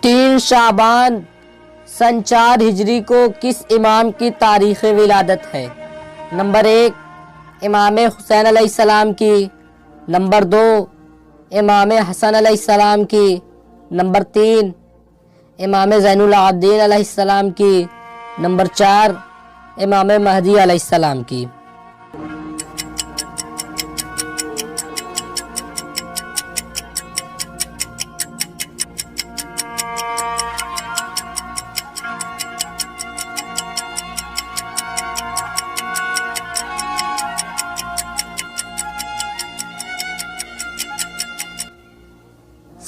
3 शाबान सन 4 हिजरी को किस इमाम की तारीख़ विलादत है? नंबर 1 इमाम हुसैन अलैहिस्सलाम की, नंबर 2 इमाम हसन अलैहिस्सलाम की, नंबर 3 इमाम ज़ैनुल आबिदीन अलैहिस्सलाम की, नंबर 4 इमाम महदी अलैहिस्सलाम की।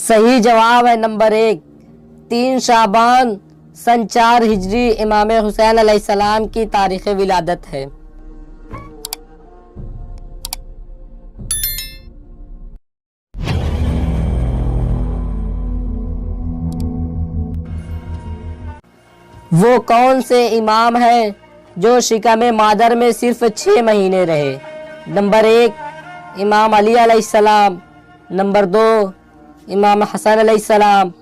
सही जवाब है नंबर 1 3 शाबान सन 4 हिजरी इमाम हुसैन अलैहिस्सलाम की तारीख़ विलादत है। वो कौन से इमाम हैं जो शिकम मादर में सिर्फ 6 महीने रहे? नंबर 1 इमाम अली अलैहिस्सलाम, नंबर 2 इमाम हसन अलैहिस्सलाम,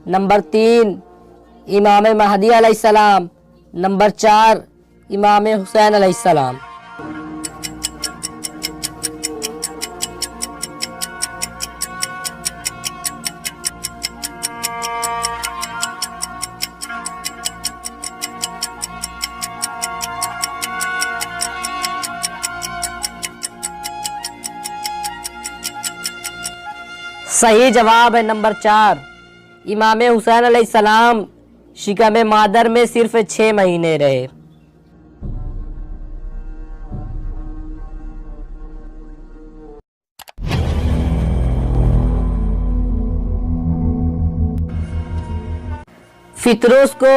नंबर 3 इमाम महदी अलैहिस्सलाम, नंबर 4 इमाम हुसैन अलैहिस्सलाम। सही जवाब है नंबर 4 इमाम हुसैन अलैहिस्सलाम शिकम मादर में सिर्फ 6 महीने रहे। फितरुस को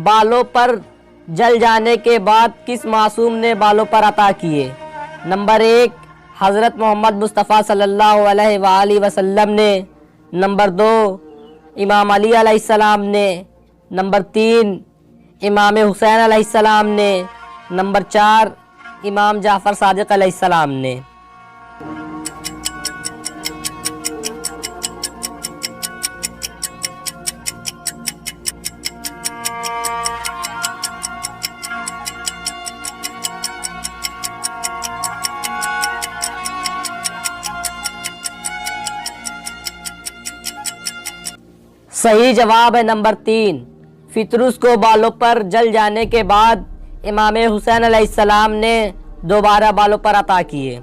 बालों पर जल जाने के बाद किस मासूम ने बालों पर अता किए? नंबर 1 हज़रत मोहम्मद मुस्तफ़ा सल्लल्लाहु अलैहि वसल्लम ने, नंबर 2 इमाम अली अलैहिस्सलाम ने, नंबर 3 इमाम हुसैन अलैहिस्सलाम ने, नंबर 4 इमाम जाफ़र सादिक़ अलैहिस्सलाम ने। सही जवाब है नंबर 3 फितरुस को बालों पर जल जाने के बाद इमाम हुसैन अलैहिस्सलाम ने दोबारा बालों पर अता किए।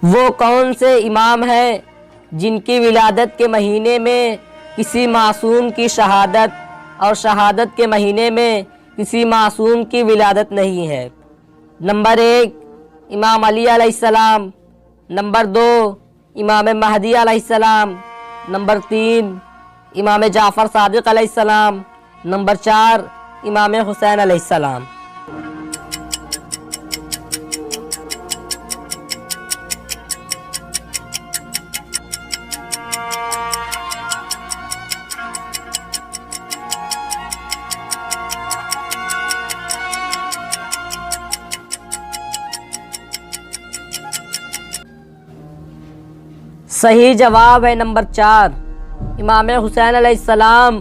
वो कौन से इमाम हैं जिनकी विलादत के महीने में किसी मासूम की शहादत और शहादत के महीने में किसी मासूम की विलादत नहीं है? नंबर 1 इमाम अली अलैहिस्सलाम, नंबर 2 इमाम महदी अलैहिस्सलाम, नंबर 3 इमाम जाफ़र सादिक़ अलैहिस्सलाम, नंबर 4 इमाम हुसैन अलैहिस्सलाम। सही जवाब है नंबर 4 इमाम हुसैन अलैहिस्सलाम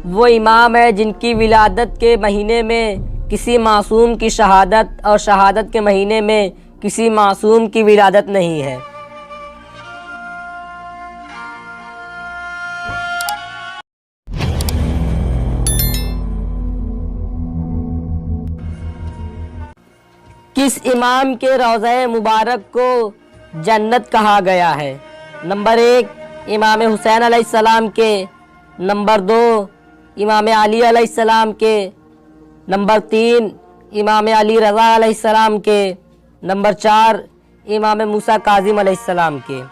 वो इमाम है जिनकी विलादत के महीने में किसी मासूम की शहादत और शहादत के महीने में किसी मासूम की विलादत नहीं है। किस इमाम के रोज़े मुबारक को जन्नत कहा गया है? नंबर 1 इमाम हुसैन अलैहिस्सलाम के, नंबर 2 इमाम अली अलैहिस्सलाम के, नंबर 3 इमाम अली रज़ा अलैहिस्सलाम के, नंबर 4 इमाम मूसा काज़िम अलैहिस्सलाम के।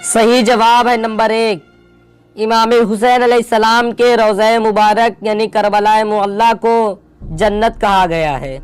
सही जवाब है नंबर 1 इमाम हुसैन अलैहिस्सलाम के रोज़े मुबारक यानी करबला मुअल्ला को जन्नत कहा गया है।